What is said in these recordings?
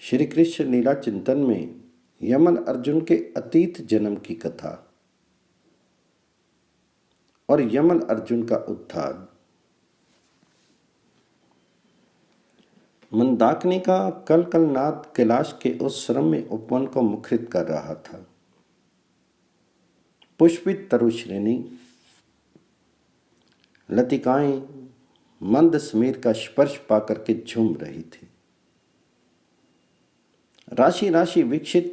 श्री कृष्ण लीला चिंतन में यमन अर्जुन के अतीत जन्म की कथा और यमन अर्जुन का उद्धार। मंदाकिनी का कल नाद कैलाश के उस श्रम्य उपवन को मुखरित कर रहा था। पुष्पित तरुश्रेणी लतिकाएं मंद समीर का स्पर्श पाकर के झूम रही थी। राशि राशि विकसित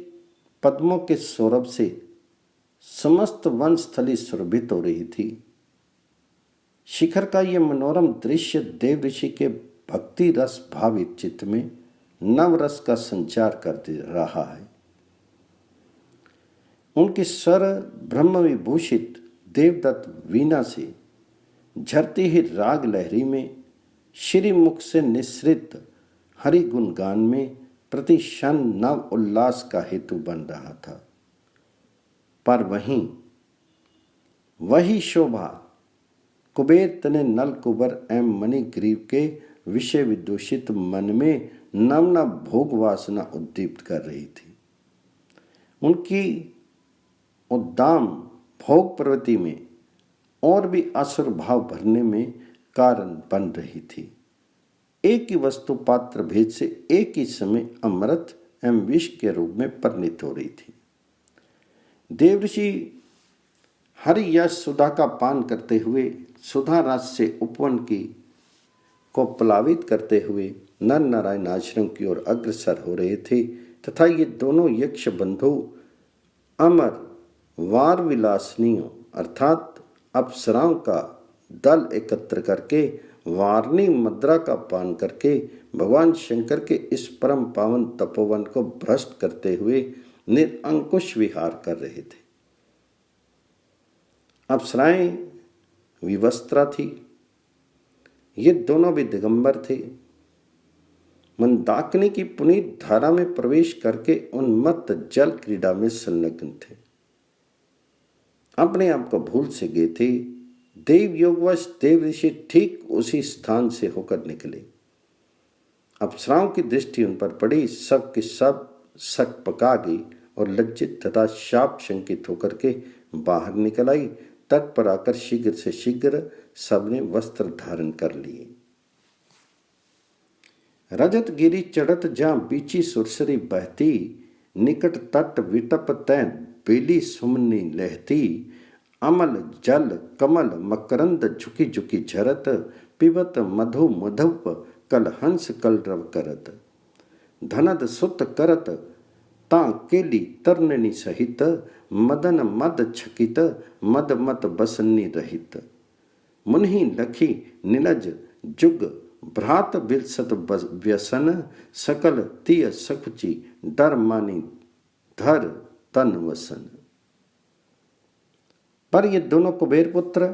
पद्मों के सौरभ से समस्त वन स्थली सुरभित हो रही थी। शिखर का यह मनोरम दृश्य देव ऋषि के भक्ति रस भावित चित्त में नव रस का संचार कर दे रहा है। उनके स्वर ब्रह्म विभूषित देवदत्त वीणा से झरती ही राग लहरी में श्री मुख से निसृत हरि गुणगान में प्रति क्षण नव उल्लास का हेतु बन रहा था। पर वही शोभा कुबेर तने नल कुबर एवं मणिग्रीव के विषय विदूषित मन में नव नव भोग वासना उद्दीप्त कर रही थी। उनकी उद्दाम भोग प्रवृत्ति में और भी असुर भाव भरने में कारण बन रही थी। एक ही वस्तु पात्र भेद से एक ही समय अमृत एवं विष के रूप में परिणित हो रही थी। देवऋषि हरि यश सुधा का पान करते हुए सुधा रस से उपवन को प्लावित करते हुए नर नारायण आश्रम की ओर अग्रसर हो रहे थे तथा ये दोनों यक्ष बंधु अमर वार विलासनियों अर्थात अप्सराओं का दल एकत्र करके वारनी मुद्रा का पान करके भगवान शंकर के इस परम पावन तपोवन को भ्रष्ट करते हुए निरंकुश विहार कर रहे थे। अप्सराएं विवस्त्रा थी। ये दोनों भी दिगंबर थे। मंदाकिनी की पुनीत धारा में प्रवेश करके उन्मत्त जल क्रीड़ा में संलग्न थे। अपने आप को भूल से गए थे। देव योगवश देव ऋषि ठीक उसी स्थान से होकर निकले। अप्सराओं की दृष्टि उन पर पड़ी। सब के सब सक पका गई और लज्जित तथा शाप शंकित होकर के बाहर निकल आई। तट पर आकर शीघ्र से शीघ्र सबने वस्त्र धारण कर लिए। रजत गिरी चढ़त जहां बीची सुरसरी बहती, निकट तट विटप तय बेली सुमनी लहती, अमल जल कमल मकरंद झुकी झुकी झरत, पिबत मधु मधुप कल हंस कलरव करत, धनद सुत करत ता केली तरननी सहित, मदन मद छकित मद मत बसन्नी रहित, मुन्ही लखी निलज जुग भ्रात बिलसत व्यसन, सकल तिय सकुची डर मानी धर तन वसन। पर ये दोनों कुबेर पुत्र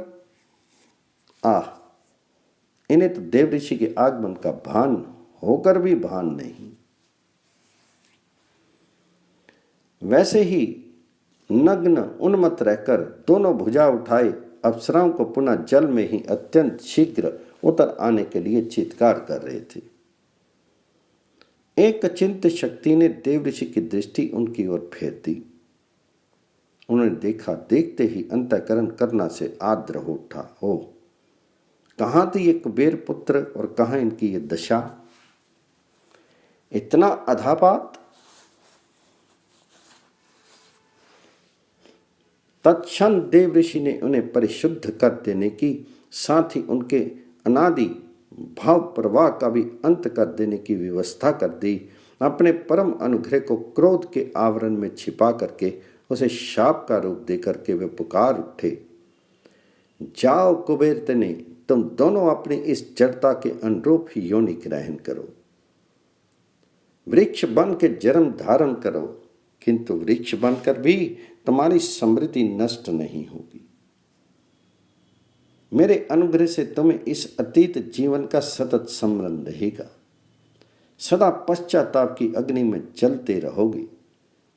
इन्हें तो देव ऋषि के आगमन का भान होकर भी भान नहीं। वैसे ही नग्न उन्मत्त रहकर दोनों भुजा उठाए अप्सराओं को पुनः जल में ही अत्यंत शीघ्र उतर आने के लिए चित्कार कर रहे थे। एक अचिंत शक्ति ने देव ऋषि की दृष्टि उनकी ओर फेर दी। उन्होंने देखा, देखते ही अंतःकरण करना से आर्द्र हो उठा। हो कहां थे ये कुबेर पुत्र और कहां इनकी ये दशा। इतना अधापात। तत्क्षण देव ऋषि ने उन्हें परिशुद्ध कर देने की, साथ ही उनके अनादि भाव प्रवाह का भी अंत कर देने की व्यवस्था कर दी। अपने परम अनुग्रह को क्रोध के आवरण में छिपा करके उसे शाप का रूप देकर के वे पुकार उठे, जाओ कुबेर तने, तुम दोनों अपनी इस जड़ता के अनुरूप ही योनि ग्रहण करो, वृक्ष बन के जन्म धारण करो, किंतु वृक्ष बनकर भी तुम्हारी समृद्धि नष्ट नहीं होगी। मेरे अनुग्रह से तुम्हें इस अतीत जीवन का सतत स्मरण रहेगा। सदा पश्चाताप की अग्नि में जलते रहोगे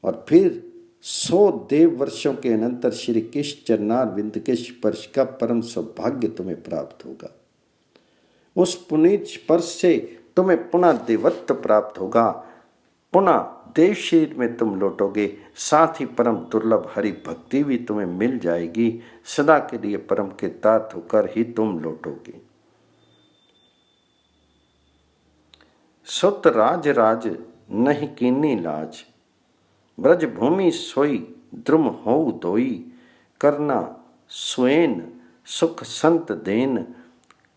और फिर 100 देव वर्षों के अनंतर श्री कृष्ण चरणारविंद के स्पर्श का परम सौभाग्य तुम्हें प्राप्त होगा। उस पुनीत स्पर्श से तुम्हें पुनः देवत्व प्राप्त होगा। पुनः देव शरीर में तुम लौटोगे, साथ ही परम दुर्लभ हरि भक्ति भी तुम्हें मिल जाएगी। सदा के लिए परम कृतार्थ होकर ही तुम लौटोगे। सुत राज राज नहीं कीनी लाज, ब्रज भूमि सोई द्रुम हो दोई। करना स्वयं सुख संत देन,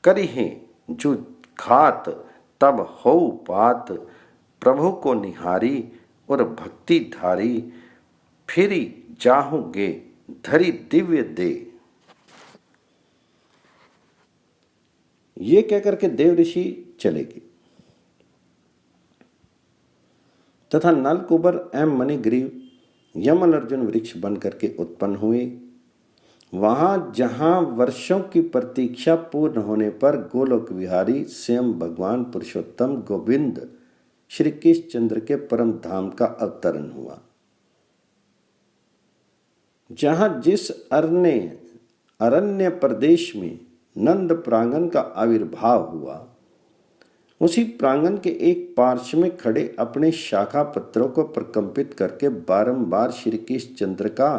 करिहे जो घात तब हो बात। प्रभु को निहारी और भक्ति धारी, फिरी जाहूंगे धरी दिव्य दे। ये कहकर के देव ऋषि चले गए तथा नलकुबर एवं मणिग्रीव यमन अर्जुन वृक्ष बन करके उत्पन्न हुए। वहां जहां वर्षों की प्रतीक्षा पूर्ण होने पर गोलोक विहारी स्वयं भगवान पुरुषोत्तम गोविंद श्री कृष्ण चंद्र के परम धाम का अवतरण हुआ। जहां जिस अरण्य प्रदेश में नंद प्रांगण का आविर्भाव हुआ, उसी प्रांगण के एक पार्श्व में खड़े अपने शाखा पत्रों को प्रकंपित करके बारंबार श्री कृष्ण चंद्र का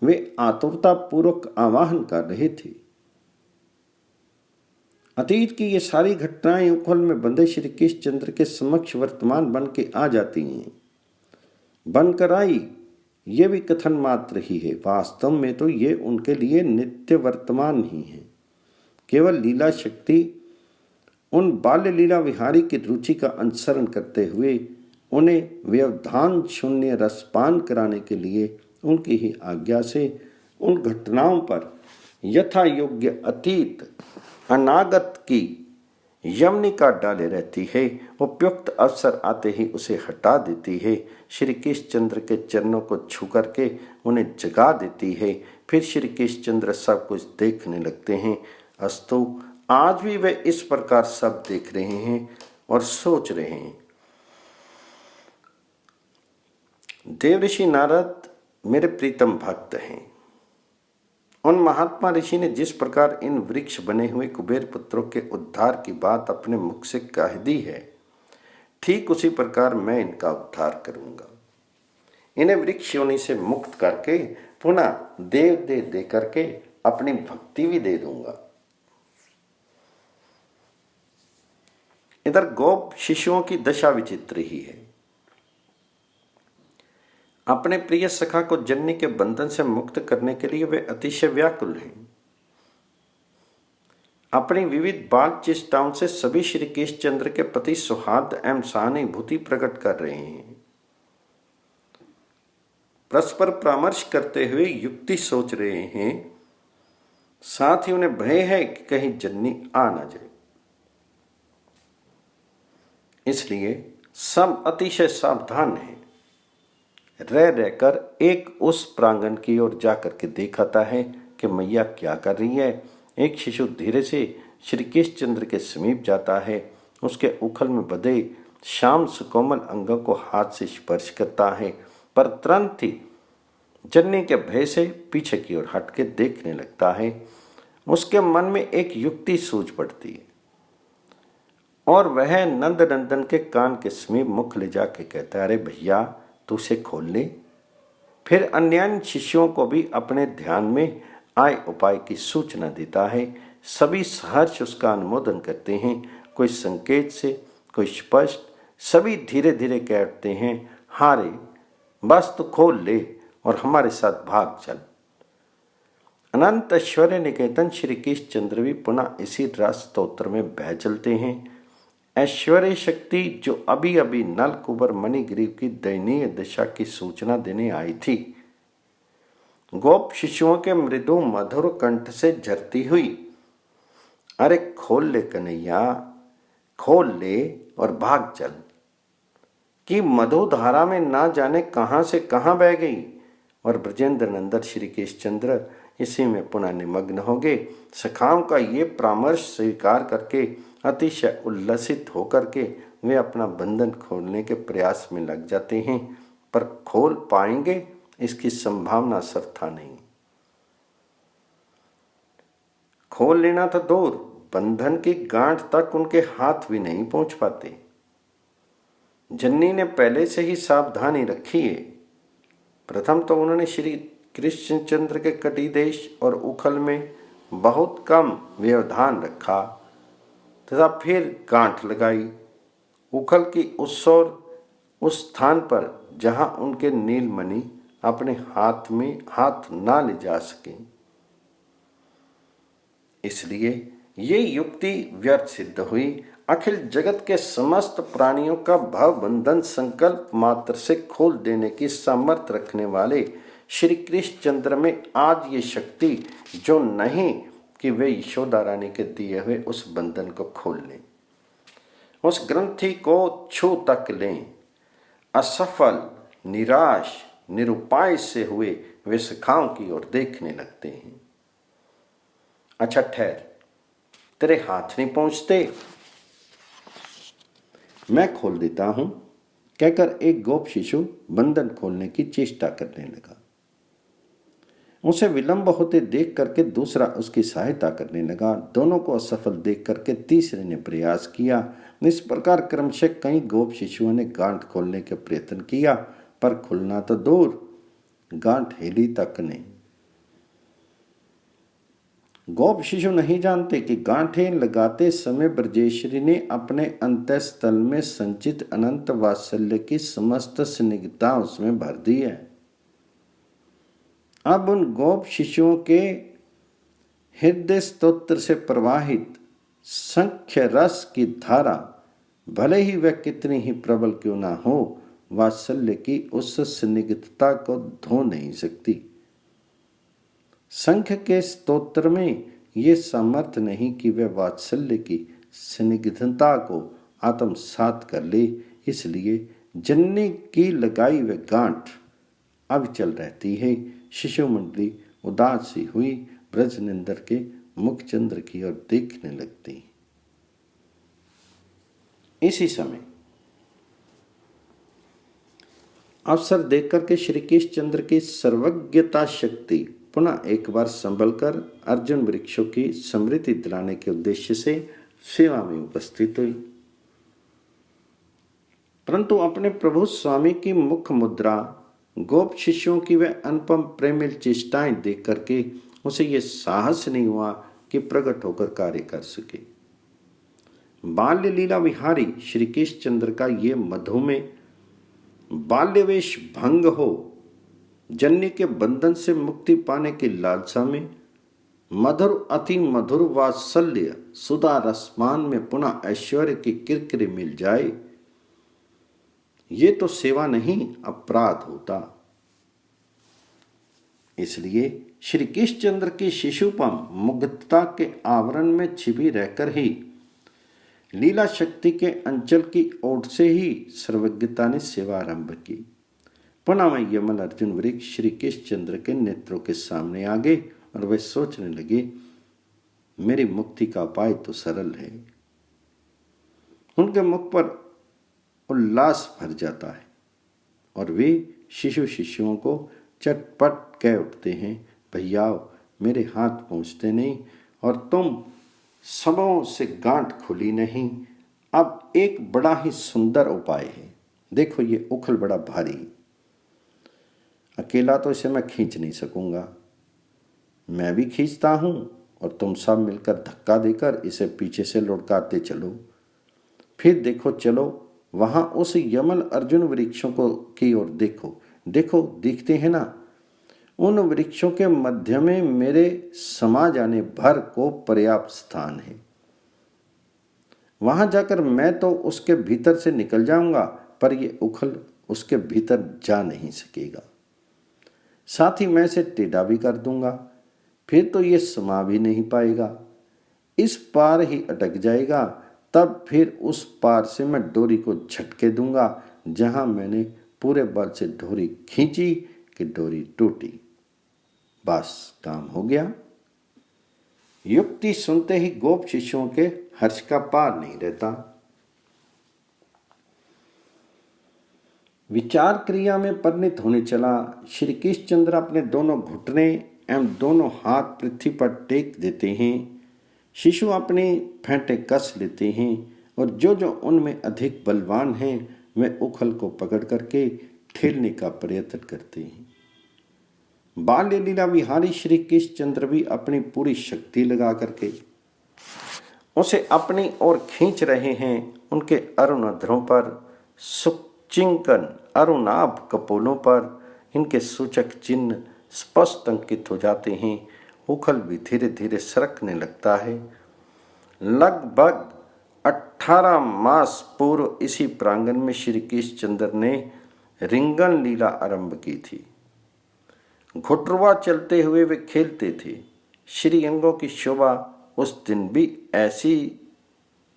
वे आतुरता पूर्वक आवाहन कर रहे थे। अतीत की ये सारी घटनाएं उखल में बंधे श्री कृष्ण चंद्र के समक्ष वर्तमान बन के आ जाती हैं। बनकर आई ये भी कथन मात्र ही है, वास्तव में तो ये उनके लिए नित्य वर्तमान ही है। केवल लीला शक्ति उन बाल्य लीला विहारी की रुचि का अनुसरण करते हुए उन्हें व्यवधान शून्य रसपान कराने के लिए उनकी ही आज्ञा से उन घटनाओं पर यथा योग्य अतीत अनागत की यमनिका डाले रहती है। उपयुक्त अवसर आते ही उसे हटा देती है। श्री कृष्ण चंद्र के चरणों को छू करके उन्हें जगा देती है। फिर श्री कृष्ण चंद्र सब कुछ देखने लगते हैं। अस्तु आज भी वे इस प्रकार सब देख रहे हैं और सोच रहे हैं। देव ऋषि नारद मेरे प्रीतम भक्त हैं। उन महात्मा ऋषि ने जिस प्रकार इन वृक्ष बने हुए कुबेर पुत्रों के उद्धार की बात अपने मुख से कह दी है, ठीक उसी प्रकार मैं इनका उद्धार करूंगा। इन्हें वृक्ष योनि से मुक्त करके पुनः देव दे करके अपनी भक्ति भी दे दूंगा। इधर गोप शिशुओं की दशा विचित्र ही है। अपने प्रिय सखा को जननी के बंधन से मुक्त करने के लिए वे अतिशय व्याकुल हैं। अपनी विविध बाल चेष्टाओं से सभी श्री कृष्ण चंद्र के प्रति सौहार्द एवं सहानुभूति प्रकट कर रहे हैं। परस्पर परामर्श करते हुए युक्ति सोच रहे हैं। साथ ही उन्हें भय है कि कहीं जननी आ न जाए, इसलिए सब अतिशय सावधान हैं। रह रहकर एक उस प्रांगण की ओर जाकर के दिखाता है कि मैया क्या कर रही है। एक शिशु धीरे से श्री कृष्ण चंद्र के समीप जाता है। उसके उखल में बंधे श्याम सुकोमल अंगों को हाथ से स्पर्श करता है, पर तुरंत ही जननी के भय से पीछे की ओर हट के देखने लगता है। उसके मन में एक युक्ति सूझ पड़ती है और वह नंद नंदन के कान के समीप मुख ले जाके कहता है, अरे भैया तू उसे खोल ले। फिर अन्य शिष्यों को भी अपने ध्यान में आए उपाय की सूचना देता है। सभी सहर्ष उसका अनुमोदन करते हैं, कोई संकेत से, कोई स्पष्ट। सभी धीरे धीरे कहते हैं, हाँ रे बस तू खोल ले और हमारे साथ भाग चल। अनंत ऐश्वर्य निकेतन श्री कृष्ण चंद्र भी पुनः इसी रस स्तोत्र में बह चलते हैं। ऐश्वर्य शक्ति जो अभी अभी नलकुबर मणिग्रीव की दयनीय दशा की सूचना देने आई थी, गोप शिशुओं के मृदु मधुर कंठ से झरती हुई, अरे खोल ले कन्हैया, खोल ले और भाग चल, कि मधुधारा में ना जाने कहां से कहां बह गई। और ब्रजेंद्र नंदन श्री कृष्ण चंद्र इसी में पुनः निमग्न हो गए। सखाओं का ये परामर्श स्वीकार करके अतिशय उल्लसित होकर के वे अपना बंधन खोलने के प्रयास में लग जाते हैं, पर खोल पाएंगे इसकी संभावना सर्था नहीं। खोल लेना तो दूर, बंधन की गांठ तक उनके हाथ भी नहीं पहुंच पाते। जन्नी ने पहले से ही सावधानी रखी है। प्रथम तो उन्होंने श्री कृष्णचंद्र के कटिदेश और उखल में बहुत कम व्यवधान रखा तथा फिर गांठ लगाई। उखल की उस ओर, उस स्थान पर जहां उनके नीलमणि अपने हाथ में हाथ ना ले जा सके। इसलिए ये युक्ति व्यर्थ सिद्ध हुई। अखिल जगत के समस्त प्राणियों का भाव बंधन संकल्प मात्र से खोल देने की सामर्थ्य रखने वाले श्री कृष्णचंद्र में आज ये शक्ति जो नहीं कि वे यशोदा रानी के दिए हुए उस बंधन को खोल लें, उस ग्रंथि को छू तक लें। असफल, निराश, निरुपाय से हुए वे शिखाओं की ओर देखने लगते हैं। अच्छा ठहर, तेरे हाथ नहीं पहुंचते, मैं खोल देता हूं, कहकर एक गोप शिशु बंधन खोलने की चेष्टा करने लगा। उसे विलंब होते देख करके दूसरा उसकी सहायता करने लगा। दोनों को असफल देख करके तीसरे ने प्रयास किया। इस प्रकार क्रमशः कई गोप शिशुओं ने गांठ खोलने का प्रयत्न किया, पर खुलना तो दूर, गांठ हिली तक नहीं। गोप शिशु नहीं जानते कि गांठें लगाते समय ब्रजेश्वरी ने अपने अंतःस्थल में संचित अनंत वात्सल्य की समस्त स्निग्धता उसमें भर दी है। अब उन गोप शिशुओं के हृदय स्तोत्र से प्रवाहित संख्य रस की धारा, भले ही वह कितनी ही प्रबल क्यों ना हो, वात्सल्य की उस स्निग्धता को धो नहीं सकती। संख्य के स्तोत्र में ये सामर्थ्य नहीं कि वह वात्सल्य की स्निग्धता को आत्मसात कर ले। इसलिए जननी की लगाई वह गांठ अब चल रहती है। शिशु मंडली उदास सी हुई ब्रजनिंदर के मुखचंद्र की ओर देखने लगती। इसी समय अवसर देखकर के श्री कृष्णचंद्र की सर्वज्ञता शक्ति पुनः एक बार संभलकर अर्जुन वृक्षों की स्मृति दिलाने के उद्देश्य से सेवा में उपस्थित हुई। परंतु अपने प्रभु स्वामी की मुख मुद्रा, गोप शिष्यों की वह अनुपम प्रेमिल चेष्टाएं देख करके उसे यह साहस नहीं हुआ कि प्रकट होकर कार्य कर सके। बाल्य लीला विहारी श्री कृष्णचंद्र का ये मधुमेह बाल्यवेश भंग हो, जन्य के बंधन से मुक्ति पाने की लालसा में मधुर अति मधुर वात्सल्य सुधा रसमान में पुनः ऐश्वर्य की किरकिरी मिल जाए, ये तो सेवा नहीं अपराध होता। इसलिए श्री कृष्णचंद्र की शिशुपम मुग्धता के आवरण में छिपी रहकर ही लीला शक्ति के अंचल की ओट से ही सर्वज्ञता ने सेवा आरंभ की। पुनः में यमल अर्जुन वृक्ष श्री कृष्णचंद्र के नेत्रों के सामने आ गए और वे सोचने लगे, मेरी मुक्ति का उपाय तो सरल है। उनके मुख पर उल्लास भर जाता है और वे शिशु शिशुओं को चटपट कह उठते हैं, भैयाओ मेरे हाथ पहुँचते नहीं और तुम सबों से गांठ खुली नहीं। अब एक बड़ा ही सुंदर उपाय है। देखो ये उखल बड़ा भारी, अकेला तो इसे मैं खींच नहीं सकूंगा। मैं भी खींचता हूं और तुम सब मिलकर धक्का देकर इसे पीछे से लुढ़काते चलो। फिर देखो, चलो वहां उस यमल अर्जुन वृक्षों को की ओर देखो। देखो दिखते हैं ना, उन वृक्षों के मध्य में मेरे समा जाने भर को पर्याप्त स्थान है। वहां जाकर मैं तो उसके भीतर से निकल जाऊंगा, पर ये उखल उसके भीतर जा नहीं सकेगा। साथ ही मैं इसे टेढ़ा भी कर दूंगा, फिर तो ये समा भी नहीं पाएगा, इस पार ही अटक जाएगा। तब फिर उस पार से मैं डोरी को झटके दूंगा, जहां मैंने पूरे बल से डोरी खींची कि डोरी टूटी। बस काम हो गया। युक्ति सुनते ही गोप शिष्यों के हर्ष का पार नहीं रहता। विचार क्रिया में परिणित होने चला। श्री कृष्णचंद्र अपने दोनों घुटने एवं दोनों हाथ पृथ्वी पर टेक देते हैं। शिशु अपनी फेंटे कस लेते हैं और जो जो उनमें अधिक बलवान हैं वे उखल को पकड़ करके ठेलने का प्रयत्न करते हैं। बाल्य लीला विहारी श्री कृष्णचंद्र भी अपनी पूरी शक्ति लगा करके उसे अपनी ओर खींच रहे हैं। उनके अरुण अधरों पर, सुचिंकन अरुणाभ कपोलों पर इनके सूचक चिन्ह स्पष्ट अंकित हो जाते हैं। उखल भी धीरे धीरे सरकने लगता है। लगभग 18 मास पूर्व इसी प्रांगण में श्री कृष्णचंद्र ने रिंगन लीला आरंभ की थी। घुटरुआ चलते हुए वे खेलते थे। श्री अंगों की शोभा उस दिन भी ऐसी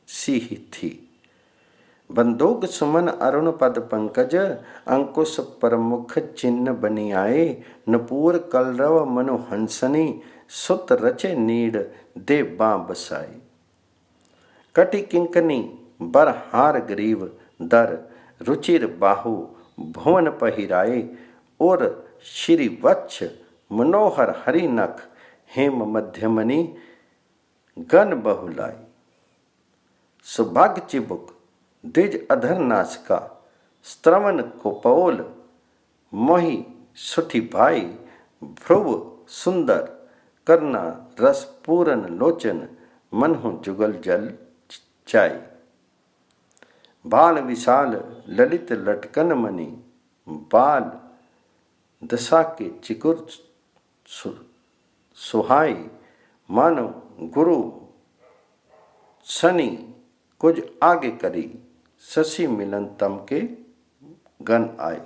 सी ही थी। बंदूक सुमन अरुण पद पंकज, अंकुश परमुख चिन्ह बनी आए, नपूर कलरव मनोहंसनी, सुत रचे नीड दे बाँ बसाए। कटि किंकनी बरहार ग्रीव दर, रुचिर बाहु भुवन पहिराए, और श्री वक्ष मनोहर हरि नख, हेम मध्यमनी गण बहुलाई। सुभाग चिबुक द्विज अधर नासिका, स्त्रवन कोपोल मोहि सुठी भाई, भ्रुव सुंदर करना रस पूरन लोचन, मनहु जुगल जल चाय। बाल विशाल ललित लटकन मणि, बाल दशा के चिकुर सुहाई, मानो गुरु शनि कुछ आगे करी, शशि मिलन तम के गण आए।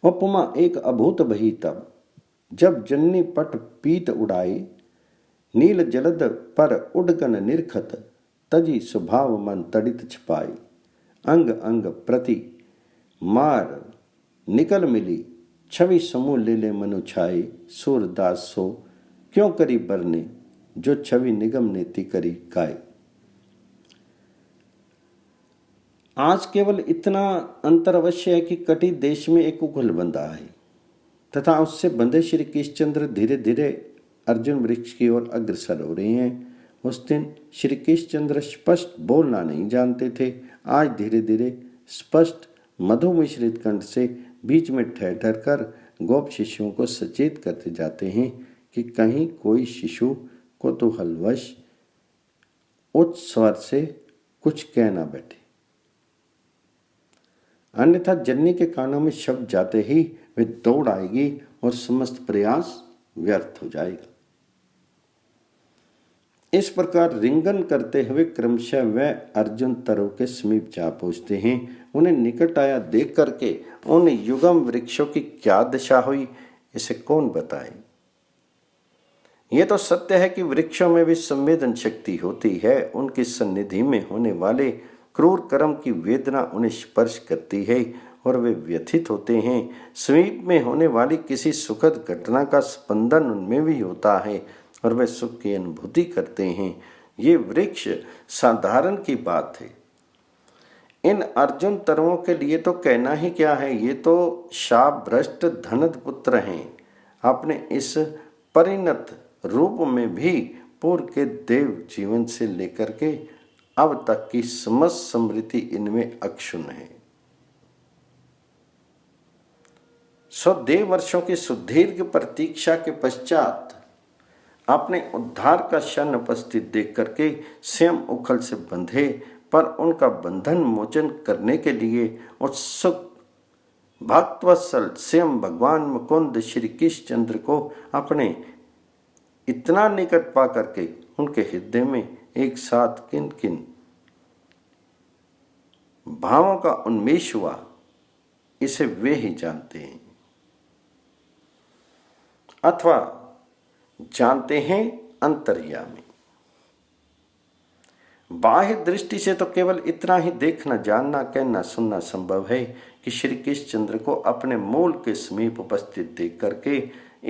उपमा एक अभूत बही तब, जब जन्नी पट पीत उड़ाए, नील जलद पर उडगन निरखत, तजी स्वभाव मन तड़ित छिपाई। अंग अंग प्रति मार निकल मिली, छवि समूह ले ले मनु छाए। सूरदास सो क्यों करी बरने, जो छवि निगम नेति करी गाय। आज केवल इतना अंतर अवश्य है कि कटी देश में एक उखल बंधा है तथा उससे बंधे श्री कृष्णचंद्र धीरे धीरे अर्जुन वृक्ष की ओर अग्रसर हो रहे हैं। उस दिन श्री कृष्णचंद्र स्पष्ट बोलना नहीं जानते थे। आज धीरे धीरे स्पष्ट मधु मिश्रित कंठ से बीच में ठहर ठहर कर गोप शिशुओं को सचेत करते जाते हैं कि कहीं कोई शिशु कौतूहलवश उच्च स्वर से कुछ कह ना बैठे, अन्यथा जननी के कानों में शब्द जाते ही वे दौड़ आएगी और समस्त प्रयास व्यर्थ हो जाएगा। इस प्रकार रिंगन करते हुए क्रमशः वह अर्जुन तरु के समीप जा पहुंचते हैं। उन्हें निकट आया देख करके उन युगम वृक्षों की क्या दशा हुई, इसे कौन बताए। ये तो सत्य है कि वृक्षों में भी संवेदन शक्ति होती है। उनकी सन्निधि में होने वाले क्रूर कर्म की वेदना उन्हें स्पर्श करती है और वे व्यथित होते हैं। समीप में होने वाली किसी सुखद घटना का स्पंदन उनमें भी होता है और वे सुख की अनुभूति करते हैं। ये वृक्ष साधारण की बात है। इन अर्जुन तरुओं के लिए तो कहना ही क्या है, ये तो शाप भ्रष्ट धनद पुत्र हैं। अपने इस परिणत रूप में भी पूर्व के देव जीवन से लेकर के अब तक की समस्त समृद्धि इनमें अक्षुण है। 100 वर्षों की सुदीर्घ प्रतीक्षा के पश्चात अपने उद्धार का क्षण उपस्थित देख करके स्वयं उखल से बंधे, पर उनका बंधन मोचन करने के लिए उत्सुक भक्तवत्सल स्वयं भगवान मुकुंद श्री कृष्णचंद्र को अपने इतना निकट पा करके उनके हृदय में एक साथ किन किन भावों का उन्मेष हुआ, इसे वे ही जानते हैं अथवा जानते हैं अंतर्यामी। बाह्य दृष्टि से तो केवल इतना ही देखना, जानना, कहना, सुनना संभव है कि श्री कृष्णचंद्र को अपने मूल के समीप उपस्थित देख करके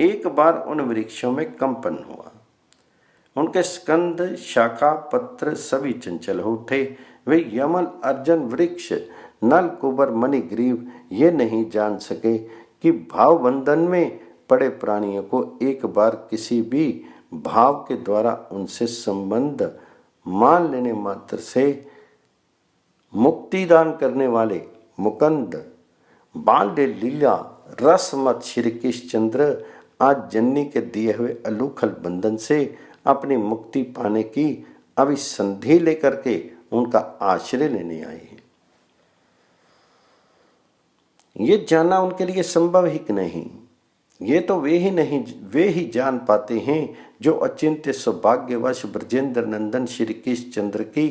एक बार उन वृक्षों में कंपन हुआ। उनके स्कंद, शाखा, पत्र सभी चंचल हो उठे। वे यमल, अर्जुन वृक्ष, नल, कुबर, मणिग्रीव ये नहीं जान सके कि भाव बंधन में पड़े प्राणियों को एक बार किसी भी भाव के द्वारा उनसे संबंध मान लेने मात्र से मुक्ति दान करने वाले मुकंद बाल्य लीला रसमत श्री कृष्णचंद्र आज जननी के दिए हुए अलूखल बंधन से अपनी मुक्ति पाने की अभिसंधि लेकर के उनका आश्रय लेने आए हैं। ये जानना उनके लिए संभव ही नहीं। ये तो वे ही जान पाते हैं जो अचिंत्य सौभाग्यवश ब्रजेंद्र नंदन श्री कृष्णचंद्र की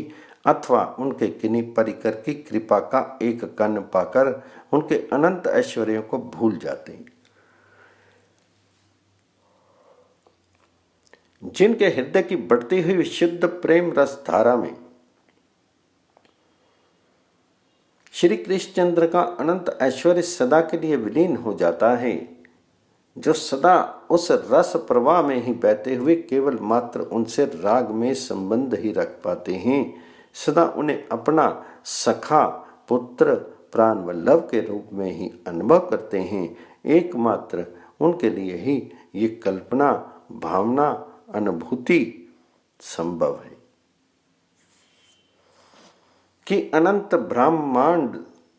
अथवा उनके किन्हीं परिकर की कृपा का एक कण पाकर उनके अनंत ऐश्वर्यों को भूल जाते हैं। जिनके हृदय की बढ़ती हुई शुद्ध प्रेम रस धारा में श्री कृष्णचंद्र का अनंत ऐश्वर्य सदा के लिए विलीन हो जाता है, जो सदा उस रस प्रवाह में ही बहते हुए केवल मात्र उनसे राग में संबंध ही रख पाते हैं, सदा उन्हें अपना सखा पुत्र प्राण वल्लभ के रूप में ही अनुभव करते हैं, एकमात्र उनके लिए ही ये कल्पना भावना अनुभूति संभव है कि अनंत ब्रह्मांड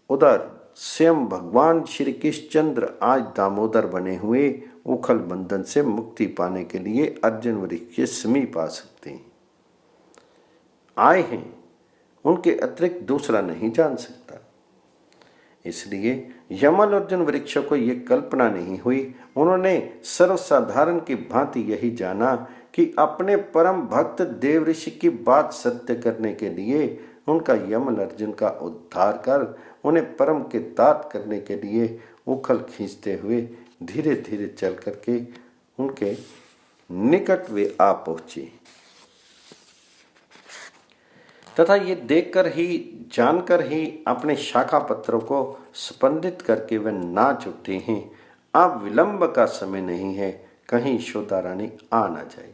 उदर स्वयं भगवान श्री कृष्णचंद्र आज दामोदर बने हुए उखल बंधन से मुक्ति पाने के लिए अर्जुन वृक्ष के समीप आ सकते हैं। आए हैं, उनके अतिरिक्त दूसरा नहीं जान सकता। इसलिए यमल अर्जुन वृक्षों को यह कल्पना नहीं हुई। उन्होंने सर्वसाधारण की भांति यही जाना कि अपने परम भक्त देव ऋषि की बात सत्य करने के लिए उनका यमल अर्जुन का उद्धार कर उन्हें परम के तात करने के लिए उखल खींचते हुए धीरे धीरे चल करके उनके निकट वे आ पहुंचे तथा ये देखकर ही जानकर ही अपने शाखा पत्रों को स्पंदित करके वे नाच उठते हैं। अब विलंब का समय नहीं है, कहीं यशोदा रानी आ न जाए।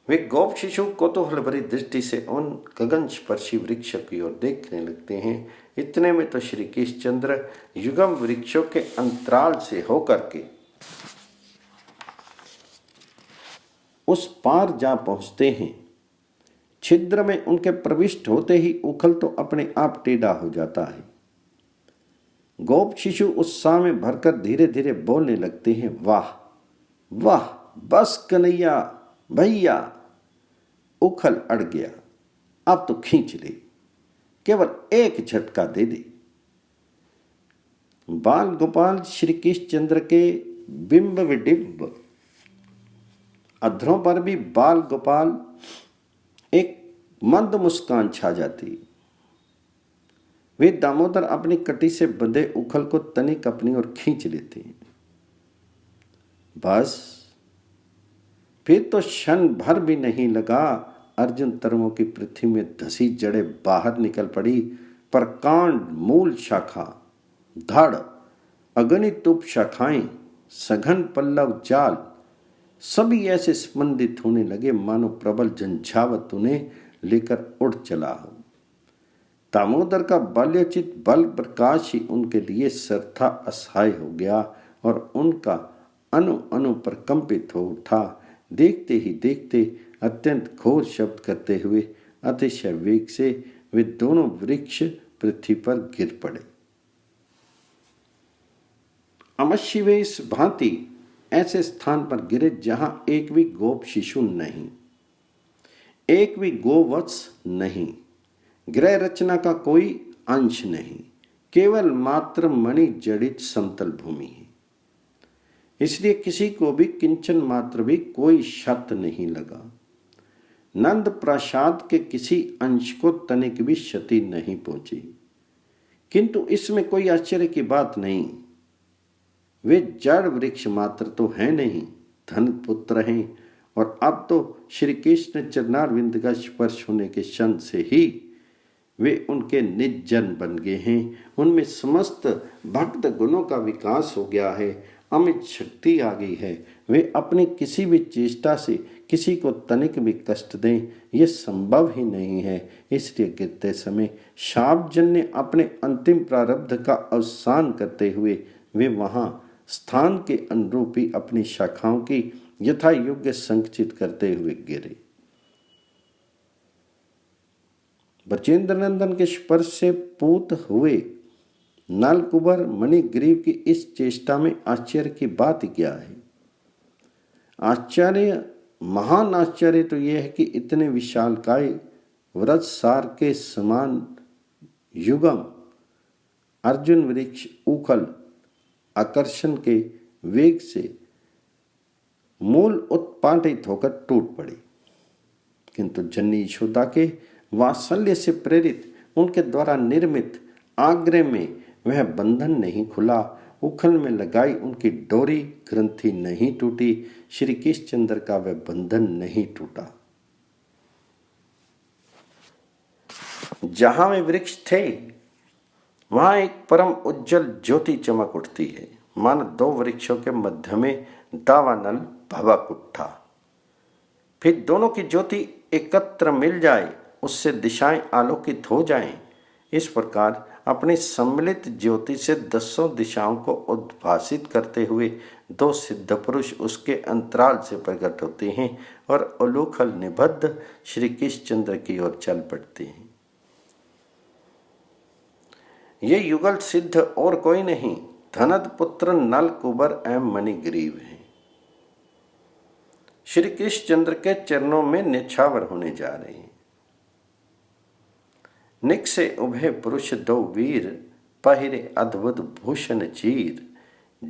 वे गोप शिशु कौतूहल भरी दृष्टि से उन गगन स्पर्शी वृक्ष की ओर देखने लगते हैं। इतने में तो श्री कृष्णचंद्र युगम वृक्षों के अंतराल से होकर के उस पार जा पहुंचते हैं। छिद्र में उनके प्रविष्ट होते ही उखल तो अपने आप टेढ़ा हो जाता है। गोप शिशु उत्साह में भरकर धीरे धीरे बोलने लगते हैं, वाह वाह, बस कन्हैया भैया। उखल अड़ गया, अब तो खींच ले, केवल एक झटका दे दे। बाल गोपाल श्री कृष्णचंद्र के बिंब विडिंब अधरों पर भी बाल गोपाल एक मंद मुस्कान छा जाती। वे दामोदर अपनी कटी से बंधे उखल को तनिक अपनी ओर खींच लेते हैं। बस फिर तो क्षण भर भी नहीं लगा, अर्जुन तरमों की पृथ्वी में धसी जड़े बाहर निकल पड़ी। पर कांड मूल शाखा धड़ अगणित उप शाखाएं सघन पल्लव जाल सभी ऐसे स्पंदित होने लगे मानो प्रबल झंझावत उन्हें लेकर उड़ चला हो। दामोदर का बाल्योचित बल प्रकाश ही उनके लिए सर्था असहाय हो गया और उनका अनु अनु प्रकंपित हो उठा। देखते ही देखते अत्यंत घोर शब्द करते हुए अतिशय वेग से वे दोनों वृक्ष पृथ्वी पर गिर पड़े। अवश्य वे इस भांति ऐसे स्थान पर गिरे जहां एक भी गोप शिशु नहीं, एक भी गोवत्स नहीं, गृह रचना का कोई अंश नहीं, केवल मात्र मणि जड़ित समतल भूमि है। इसलिए किसी को भी किंचन मात्र भी कोई क्षत नहीं लगा। नंद प्रासाद के किसी अंश को तनिक भी क्षति नहीं पहुंची। किंतु इसमें कोई आश्चर्य की बात नहीं। वे जड़ वृक्ष मात्र तो हैं नहीं, धन पुत्र हैं। और अब तो श्री कृष्ण चरणारविंद का स्पर्श होने के क्षण से ही वे उनके निज जन बन गए हैं। उनमें समस्त भक्त गुणों का विकास हो गया है, अमित शक्ति आ गई है। वे अपनी किसी भी चेष्टा से किसी को तनिक भी कष्ट दें, यह संभव ही नहीं है। इसलिए गिरते समय शापजन्य अपने अंतिम प्रारब्ध का अवसान करते हुए वे वहां स्थान के अनुरूप ही अपनी शाखाओं की यथा योग्य संचित करते हुए गिरे। ब्रजेंद्र नंदन के स्पर्श से पूत हुए नलकुबर मणिग्रीव की इस चेष्टा में आश्चर्य की बात क्या है? आश्चर्य, महान आश्चर्य तो यह है कि इतने विशालकाय व्रत सार के समान युगम अर्जुन वृक्ष उखल आकर्षण के वेग से मूल उत्पाटित होकर टूट पड़ी, किंतु जननी यशोदा के वात्सल्य से प्रेरित उनके द्वारा निर्मित आग्रह में वह बंधन नहीं खुला। उखल में लगाई उनकी डोरी ग्रंथि नहीं टूटी। श्री कृष्णचंद्र का वह बंधन नहीं टूटा। जहां वे वृक्ष थे वहां एक परम उज्जवल ज्योति चमक उठती है, मानो दो वृक्षों के मध्य में दावानल भवक उठा। फिर दोनों की ज्योति एकत्र मिल जाए, उससे दिशाएं आलोकित हो जाएं। इस प्रकार अपनी सम्मिलित ज्योति से दसों दिशाओं को उद्भासित करते हुए दो सिद्ध पुरुष उसके अंतराल से प्रकट होते हैं और उलूखल निबद्ध श्री कृष्णचंद्र की ओर चल पड़ते हैं। ये युगल सिद्ध और कोई नहीं, धनद पुत्र नलकुबर एवं मणिग्रीव हैं। श्री कृष्णचंद्र के चरणों में निछावर होने जा रहे हैं। निक से उभे पुरुष दो वीर, पहिरे अद्भुत भूषण चीर।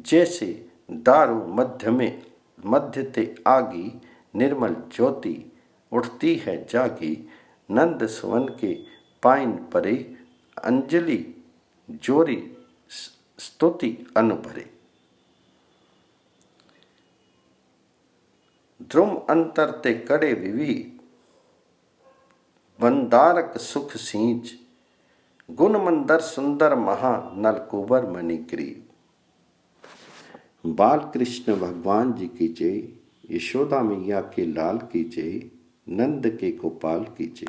जैसे दारु मध्य ते आगी, निर्मल ज्योति उठती है जागी। नंद सुवन के पाइन परे, अंजलि जोरी स्तुति अनुभरे। ध्रुम अंतर ते कड़े विविध, बंदारक सुख सींच। गुण मंदर सुंदर महा, नलकुबर मणिग्रीव। बाल कृष्ण भगवान जी की जय। यशोदा मैया के लाल की जय। नंद के गोपाल की जय।